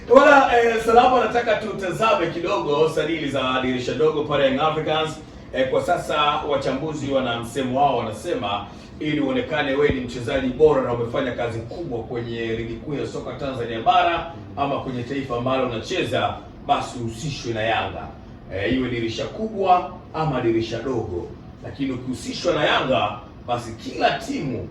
Wala Salama, nataka tutazame kidogo sajili za dirisha dogo pale Young Africans. Kwa sasa wachambuzi wana msemo wao, wanasema ili uonekane wewe ni mchezaji bora na umefanya kazi kubwa kwenye ligi kuu ya soka Tanzania bara ama kwenye taifa ambalo unacheza, basi uhusishwe na Yanga. Iwe dirisha kubwa ama dirisha dogo, lakini ukihusishwa na Yanga basi kila timu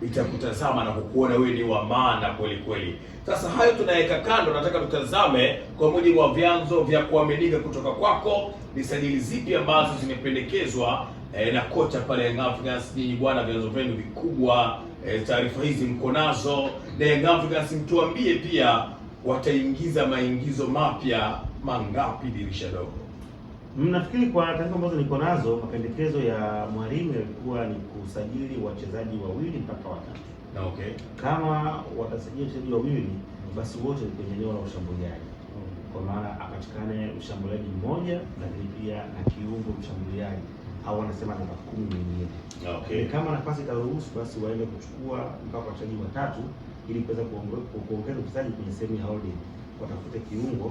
itakutazama na kukuona wewe ni wa maana kweli kweli. Sasa hayo tunaweka kando, nataka tutazame kwa mujibu wa vyanzo vya kuaminika kutoka kwako, ni sajili zipi ambazo zimependekezwa na kocha pale Young Africans. Nyinyi bwana, vyanzo vyenu vikubwa, taarifa hizi mko nazo, na Young Africans mtuambie pia wataingiza maingizo mapya mangapi dirisha dogo? Mnafikiri kwa taarifa ambazo niko nazo, mapendekezo ya mwalimu yalikuwa ni kusajili wachezaji wawili mpaka watatu. Okay. Kama watasajili wachezaji wawili, basi wote ni kwenye eneo la ushambuliaji. Kwa maana apatikane mshambuliaji mmoja lakini pia na kiungo mshambuliaji, au wanasema namba 10 nyingine. Okay. Kama nafasi itaruhusu, basi waende kuchukua mpaka wachezaji watatu ili kuweza kuongeza uchezaji kwenye sehemu ya holding. Watafute kiungo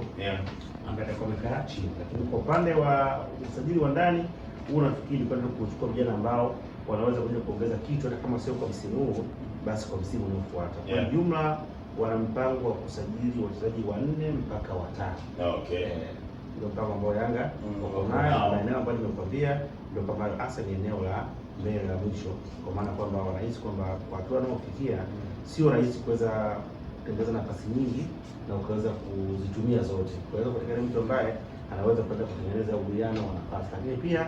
ambaye atakuwa amekaa chini. Lakini kwa upande wa usajili wa ndani, huu nafikiri kwenda kuchukua vijana ambao wanaweza kuja kuongeza kitu, hata kama sio kwa msimu huu, basi kwa msimu unaofuata. Kwa jumla wana mpango wa kusajili wachezaji 4 mpaka 5. Okay. Ndio mpango ambao Yanga wako nayo, na eneo ambalo nimekwambia ndio kama hasa ni eneo la mbele la mwisho, kwa maana kwamba wanahisi kwamba kwa hatua wanaofikia sio rahisi kuweza kutengeneza nafasi nyingi na ukaweza kuzitumia zote. Kwa hiyo katika mtu ambaye anaweza kwenda kutengeneza uwiano wa nafasi, lakini pia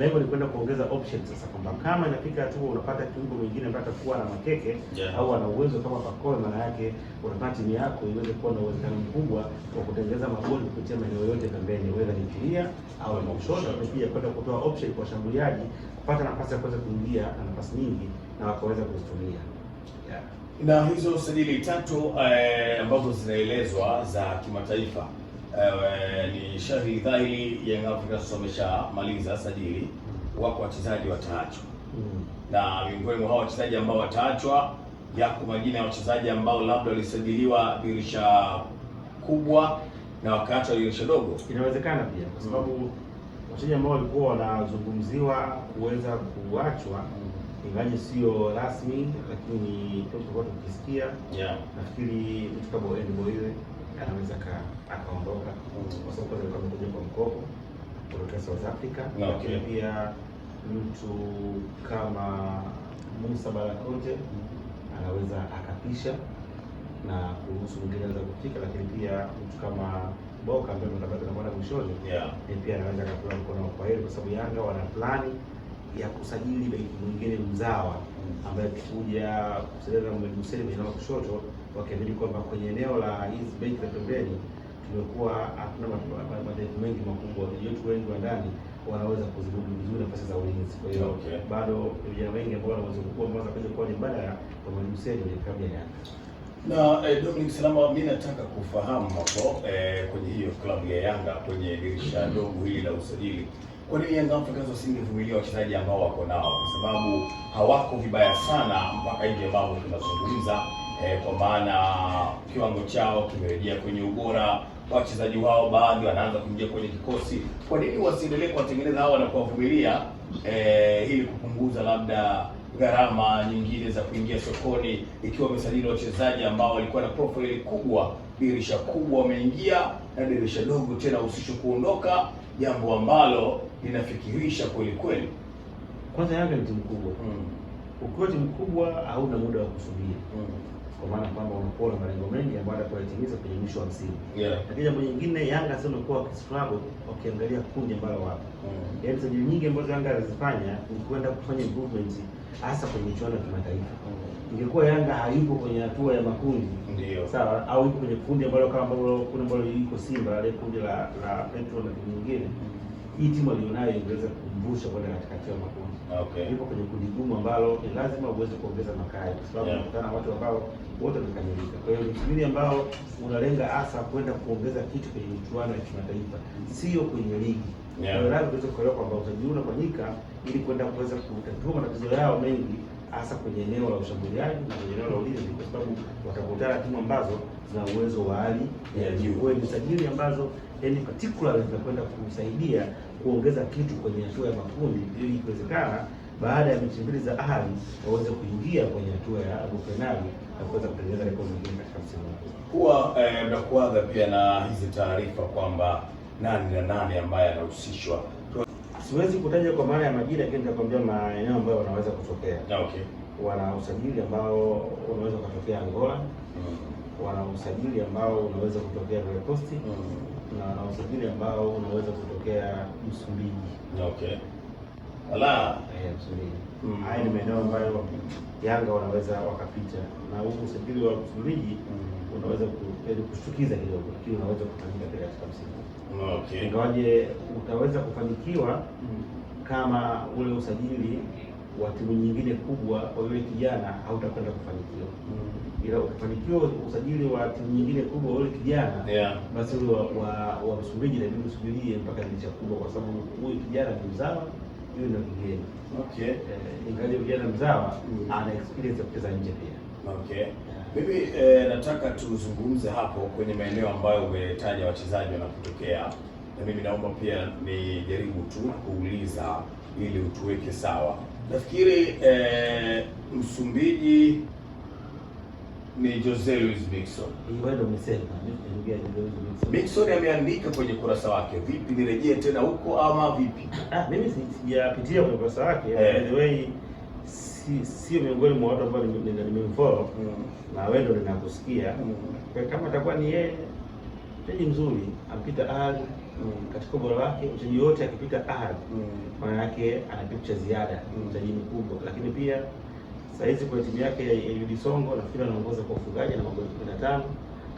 lengo ni kwenda kuongeza options. Sasa kwamba kama inafika tu unapata kiungo mwingine ambaye atakuwa na makeke au ana uwezo kama Pakome, maana yake unapata timu yako iweze kuwa na uwezekano mkubwa wa kutengeneza magoli kupitia maeneo yote pembeni, whether ni kulia au ni kushoto, na pia kwenda kutoa option kwa washambuliaji kupata nafasi ya kuweza kuingia na nafasi nyingi na wakaweza kuzitumia. Na hizo sajili tatu ambazo zinaelezwa za kimataifa, ni shahidi dhahiri Young Africans wameshamaliza sajili, wako wachezaji wataachwa. Na miongoni mwa hao wachezaji ambao wataachwa, yako majina ya wachezaji ambao labda walisajiliwa dirisha kubwa na wakaachwa dirisha dogo. Inawezekana pia kwa sababu wachezaji ambao walikuwa wanazungumziwa kuweza kuachwa ingawa sio rasmi, lakini tulikuwa tukisikia. Nafikiri mtu kama Boyile anaweza akaondoka kwa sababu alikuwa amekuja kwa mkopo kutoka South Africa. Lakini pia mtu kama Musa Balakonte anaweza akapisha na kuruhusu mwingine anaweza kufika. Lakini pia mtu kama Boka ambaye mtabaki na bwana Mshojo pia anaweza akapewa mkono kwa hili, kwa sababu Yanga wana plani ya kusajili beki mwingine mzawa ambaye kuja kusaidia Mguseni kwenye eneo kushoto, wakiamini kwamba kwenye eneo la hizi beki za pembeni tumekuwa hatuna madhaifu mengi makubwa, yetu wengi wa ndani wanaweza kuzidi vizuri nafasi za ulinzi. Kwa hiyo bado vijana wengi ambao wanaweza kukua mwanzo kaja kwa mbadala kwa Mguseni kwenye klabu ya Yanga. Na Dominic Salama, mimi nataka kufahamu hapo kwenye hiyo klabu ya Yanga kwenye dirisha dogo hili la usajili, kwa nini Young Africans wasingevumilia wachezaji ambao wako nao? Kwa sababu hawako vibaya sana mpaka hivi ambavyo tunazungumza, kwa maana kiwango chao kimerejea kwenye ubora, wachezaji wao baadhi wanaanza kuingia kwenye kikosi. Kwa nini wasiendelee kuwatengeneza hao na kuwavumilia ili kupunguza labda gharama nyingine za kuingia sokoni, ikiwa wamesajili wachezaji ambao walikuwa na profile kubwa, dirisha kubwa wameingia, na dirisha dogo tena usisho kuondoka, jambo ambalo linafikirisha kweli kweli. Kwanza Yanga ni timu kubwa. Ukiwa timu kubwa hauna muda wa kusubiri. Kwa maana kwamba unakuwa na malengo mengi ambayo atakayotimiza kwenye mwisho wa msimu. Lakini jambo nyingine, Yanga sasa imekuwa struggle wakiangalia kundi ambalo wapo. Yaani sajili nyingi ambazo Yanga anazifanya ni kwenda kufanya improvement hasa kwenye michuano ya kimataifa. Ingekuwa Yanga hayupo kwenye hatua ya makundi, ndio sawa, au yuko kwenye kundi ambalo kama kuna ambalo liko Simba, ile kundi la Petro na timu nyingine, hii timu alionayo ingeweza kukumbusha kwenda katikati ya makundi. Ipo kwenye kundi gumu ambalo ni lazima uweze kuongeza makali, kwa sababu unakutana na watu ambao wote wamekamilika. Kwa hiyo ni kipindi ambao unalenga hasa kwenda kuongeza kitu kwenye michuano ya kimataifa, sio kwenye ligi. Kwa hiyo lazima tuweze kuelewa kwamba usajili unafanyika ili kwenda kuweza kutatua matatizo yao mengi hasa kwenye eneo la ushambuliaji na kwenye eneo la ulinzi, kwa sababu watakutana timu ambazo zina uwezo wa hali ya juu. Kwa hiyo ni sajili ambazo yani particularly zinakwenda kusaidia kuongeza kitu kwenye hatua ya makundi, ili ikiwezekana baada ya mechi mbili za ahadi waweze kuingia kwenye hatua ya robo finali na kuweza kutengeneza rekodi nyingine katika msimu huu. Huwa mnakuaga pia na hizi taarifa kwamba nani na nani ambaye anahusishwa. Siwezi kutaja kwa maana ya majina, lakini nitakwambia maeneo ambayo wanaweza kutokea. Okay. Wana usajili ambao unaweza kutokea Angola. Wana usajili ambao unaweza kutokea Ivory Coast. Na wana usajili ambao unaweza kutokea Msumbiji. Okay. Msumbiji. Haya ni maeneo ambayo Yanga wanaweza wakapita, na huu usajili wa Msumbiji unaweza kushtukiza kidogo, lakini unaweza kufanyika pia katika msimu. Okay. Ingawaje utaweza kufanikiwa kama ule usajili wa timu nyingine kubwa kwa yule kijana hautakwenda kufanikiwa. Ila ukifanikiwa usajili wa timu nyingine kubwa yule kijana, basi ule wa Msumbiji inabidi usubirie mpaka licha kubwa, kwa sababu huyu kijana ni mzawa, yule ndio kigeni. Okay. Ingawaje kijana mzawa ana experience ya kucheza nje pia. Okay. Mimi nataka tuzungumze hapo kwenye maeneo ambayo umetaja wachezaji wanapotokea, na mimi naomba pia nijaribu tu kuuliza ili utuweke sawa. Nafikiri Msumbiji ni Jose Luis Miquissone. Miquissone ameandika kwenye kurasa wake. Vipi, nirejee tena huko ama vipi? Mimi sijapitia kwenye kurasa wake. By the way, sio miongoni mwa watu ambao nimemfollow na wewe ndio ninakusikia. Kwa kama atakuwa ni yeye, mchezaji mzuri, ampita ahadi katika ubora wake. Mchezaji yote akipita ahadi maana yake anapiga cha ziada, mchezaji mkubwa. Lakini pia saizi kwa timu yake ya UD Songo nafikiri anaongoza kwa ufungaji na magoli 15.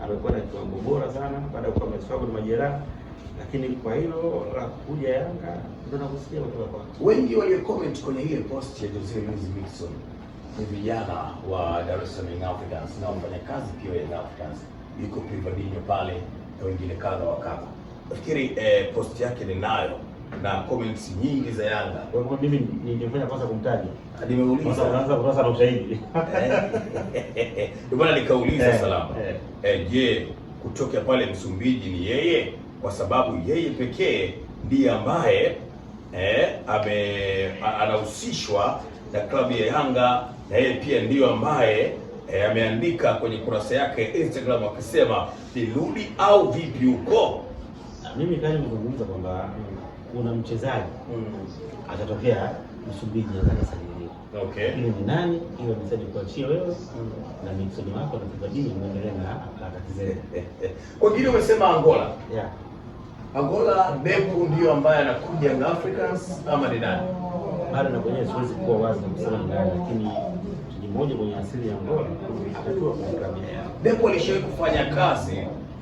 Amekuwa na kiwango bora sana baada ya kuwa amestruggle na majeraha. Lakini kwa hilo la kuja Yanga ndio nakusikia kutoka kwake. Wengi walio comment kwenye ile post ya Jose Luis Miquissone ni vijana wa Dar es Salaam Africans na wafanya kazi pia ya Africans. Yuko Privadinho pale na wengine kadha wa kadha. Nafikiri post yake ninayo na comments nyingi za Yanga. Kwa hivyo mimi ningefanya kwanza kumtaja. Nimeuliza kwanza kurasa na ushahidi. Bwana nikauliza salama. Je, kutoka pale Msumbiji ni yeye? Kwa sababu yeye pekee ndiye ambaye anahusishwa na klabu ya Yanga, na yeye pia ndiyo ambaye ameandika kwenye kurasa yake ya Instagram akisema nirudi au vipi huko. Mimi kani nimezungumza kwamba kuna mchezaji atatokea Msumbiji atakasajiliwa. Okay. Lakini ni nani? Hiyo mchezaji kuachia wewe na Miquissone wako na Privadinho muendelee na harakati zenu. Kwa hiyo umesema Angola. Yeah. Angola Depu ndio ambaye anakuja Young Africans ama ni nani? Bado na kwenye siwezi kuwa wazi na kusema ni nani, lakini mchezaji mmoja mwenye asili ya Angola atakuwa kwa klabu ya Yanga. Depu alishawahi kufanya kazi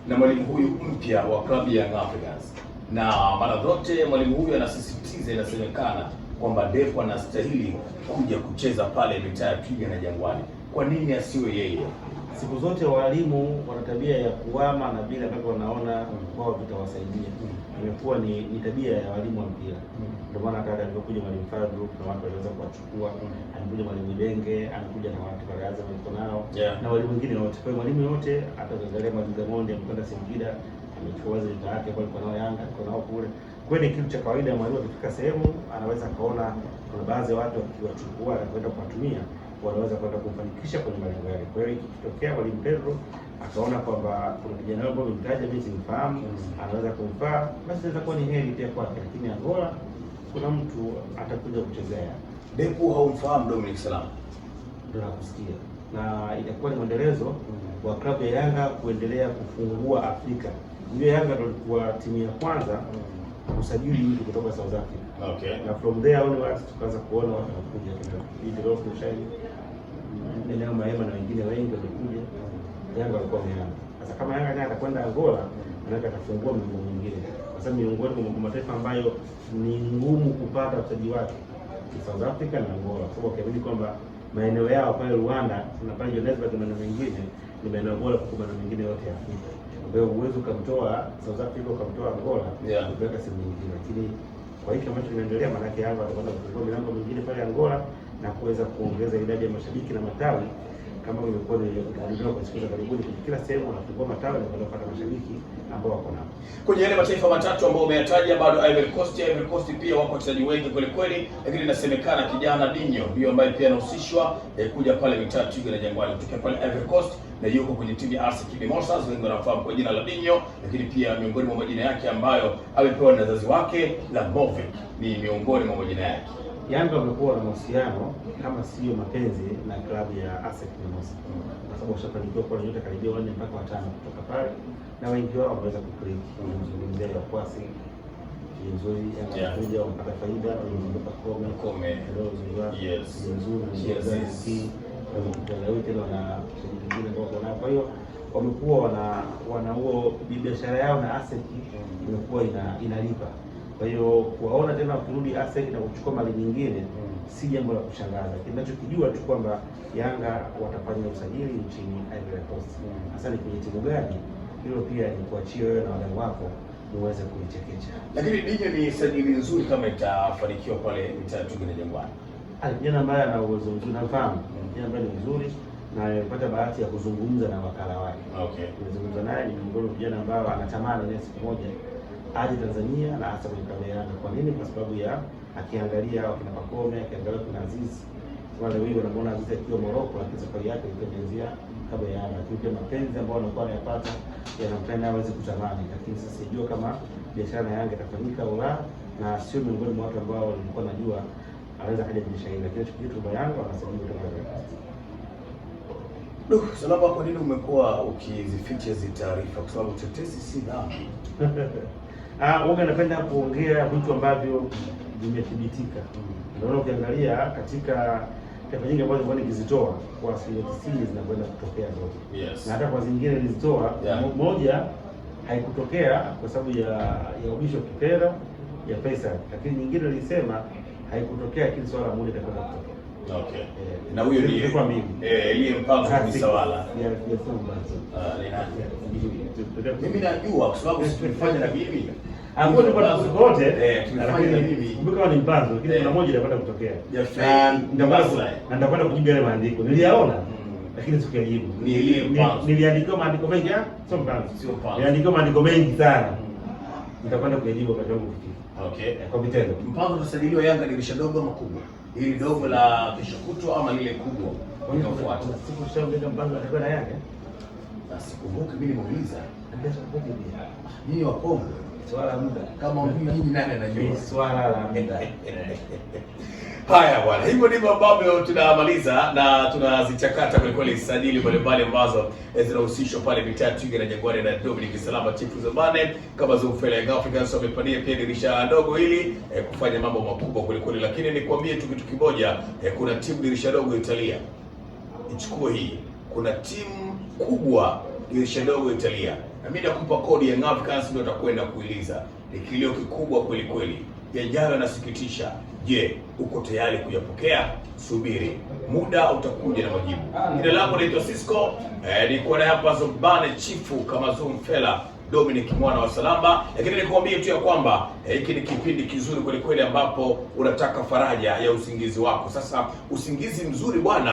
na mwalimu huyu mpya wa klabu ya Young Africans, na mara zote mwalimu huyu anasisitiza, inasemekana kwamba Depu anastahili kuja kucheza pale mitaa ya Twiga na Jangwani. Kwa nini asiwe yeye? Siku zote walimu wana tabia ya kuhama na vile ambavyo wanaona kwao vitawasaidia. Imekuwa ni tabia ya walimu wa mpira. Ndio maana hata alipokuja mwalimu Fadlu na watu waliweza kuwachukua, alikuja mwalimu Denge, alikuja na watu wakaanza kuko nao na walimu wengine wote. Kwa mwalimu yote ataangalia mwalimu Gamondi amekwenda Singida, amechukua waziri wake kwa nao Yanga, kwa nao kule. Kwa ni kitu cha kawaida, mwalimu akifika sehemu anaweza kaona kuna baadhi ya watu wakiwachukua na kwenda kuwatumia wanaweza kwenda kufanikisha kwenye malengo yake. Kwa hiyo ikitokea mwalimu Pedro akaona kwamba kuna kijana wao ambao mtaja mimi simfahamu, anaweza kumfaa, basi inaweza kuwa ni heri pia kwake. Lakini Angola kuna mtu atakuja kuchezea. Depu haumfahamu Dominic Salama? Ndio nakusikia. Na itakuwa ni mwendelezo wa klabu ya Yanga kuendelea kufungua Afrika. Hiyo Yanga ndio ilikuwa timu ya kwanza kusajili mtu kutoka South Africa. Okay. Na from there onwards tukaanza kuona watu wanakuja kama Idris Kushaini, Nene Maema na wengine wengi walikuja. Yanga walikuwa wameanza. Sasa kama Yanga naye atakwenda Angola, anataka atafungua mlango mwingine. Kwa sababu miongoni mwa mataifa ambayo ni ngumu kupata wachezaji wake ni South Africa na Angola. Kwa sababu ukiamini kwamba maeneo yao pale Rwanda na pale Johannesburg na maeneo mengine ni maeneo bora kwa maeneo mengine yote ya Afrika. Kwa hiyo uwezo ukamtoa South Africa ukamtoa Angola, kupeleka sehemu nyingine. Lakini kwa hiki ambacho kinaendelea, maana yake Yanga watakwenda kufungua milango mingine pale Angola, na kuweza kuongeza idadi ya mashabiki na matawi kama imekuwa ni kwa siku za karibuni. Kila sehemu wanafungua matawi na kupata mashabiki ambao wako nao. Kwenye yale mataifa matatu ambayo umeyataja, bado Ivory Coast pia wako wachezaji wengi kweli kweli, lakini inasemekana kijana Dinho ndio ambaye pia anahusishwa kuja pale mitaa Twiga na Jangwani kutoka pale Ivory Coast, na yuko kwenye timu ya RS Mimosas, wengi wanafahamu kwa jina la Dinho, lakini pia miongoni mwa majina yake ambayo amepewa na wazazi wake la Movic ni miongoni mwa majina yake. Yanga wamekuwa na mahusiano kama sio mapenzi na klabu ya RS Mimosas, kwa sababu washafanikiwa kuwa na nyota karibia 4 mpaka 5 kutoka pale, na wengi wao wameweza kuclick. Mzungumzia ya kwasi nzuri anakuja wanapata faida, wanaondoka Kome ndio nzuri nzuri tena na nyingine ambao kuna. Kwa hiyo wamekuwa wana huo biashara yao na ASEC imekuwa inalipa. Kwa hiyo kuwaona tena wakirudi ASEC na kuchukua mali nyingine si jambo la kushangaza. Kinachokijua tu kwamba Yanga watafanya usajili nchini Ivory Coast. Hasa ni kwenye timu gani, hilo pia ni kuachia wewe na wadau wako muweze kuichekecha. Lakini Dinho ni sajili nzuri kama itafanikiwa pale mitaa Twiga na Jangwani. Kijana ambaye ana uwezo mzuri, nafahamu kijana ambaye ni mzuri na nimepata bahati ya kuzungumza na wakala wake. Okay. Nimezungumza naye, ni miongoni mwa vijana ambao anatamani na siku moja aje Tanzania na hasa kwenye klabu ya Yanga. Kwa nini? Kwa sababu ya akiangalia wakina Pacome, akiangalia kuna Aziz. Wale wengi wanamuona Aziz akiwa Morocco, lakini safari yake ilianzia klabu ya Yanga. Lakini pia mapenzi ambayo anakuwa anayapata yanamfanya aweze kutamani. Lakini sasa sijua kama biashara na Yanga itafanyika au la, na sio miongoni mwa watu ambao nilikuwa najua anaweza kaja kwenye shairi, lakini kitu kwa Yanga wanasema kutoka Salama, kwa nini umekuwa ukizificha hizi taarifa? Kwa sababu tetesi si dhambi. Wanga napenda kuongea vitu ambavyo vimethibitika. Unaona, ukiangalia katika taarifa nyingi ambazo nilikuwa nikizitoa kwa 90% zinakwenda kutokea zote. Yes. Na hata kwa zingine nilizitoa moja haikutokea kwa sababu ya ubisho kifedha ya pesa, lakini nyingine nilisema haikutokea, lakini swala la muda itakwenda kutokea. Okay. Na huyo ni ile mpango kabisa wala. Mimi najua kwa sababu tulifanya na mimi. Hapo ni kwa wote tulifanya na mimi. Kumbuka ni mpango, lakini kuna moja inapata kutokea. Na nitakwenda kujibu yale maandiko. Niliyaona lakini sikuyajibu. Ni ile mpango. Niliandika maandiko mengi, sio mpango. Sio mpango. Niliandika maandiko mengi sana. Nitakwenda kuyajibu kwa sababu okay. Kwa vitendo. Mpango utasajiliwa Yanga dirisha dogo makubwa. Hili dogo la kesho kutwa ama lile kubwa linafuata. Siku shamba mpango atakuwa na Yanga. Na sikumbuki mimi nimeuliza. Nyinyi wa Kongo swala muda. Kama mimi nani anajua swala la muda. Haya bwana, hivyo ndivyo ambavyo tunamaliza na tunazichakata kwa kweli sajili mbalimbali ambazo zinahusishwa pale mitaa Twiga na Jangwani na Dominic Salama Chifu Zabane kama Zufele Young Africans wamepania pia dirisha dogo ili kufanya mambo makubwa kweli kweli, lakini nikwambie tu kitu kimoja, kuna timu dirisha dogo Italia. Ichukue hii. Kuna timu kubwa dirisha dogo Italia. Na mimi nakupa kodi ya Young Africans ndio utakwenda kuiliza. Ni kilio kikubwa kweli kweli. Yajayo yanasikitisha. Je, uko tayari kuyapokea? Subiri, muda utakuja na majibu. Jina langu naitwa Cisco, nilikuwa na hapa Zobane Chifu kama Zumfela Dominic mwana wa Salamba, lakini nikwambie tu ya kwamba hiki ni kipindi kizuri kweli kweli ambapo unataka faraja ya usingizi wako. Sasa usingizi mzuri bwana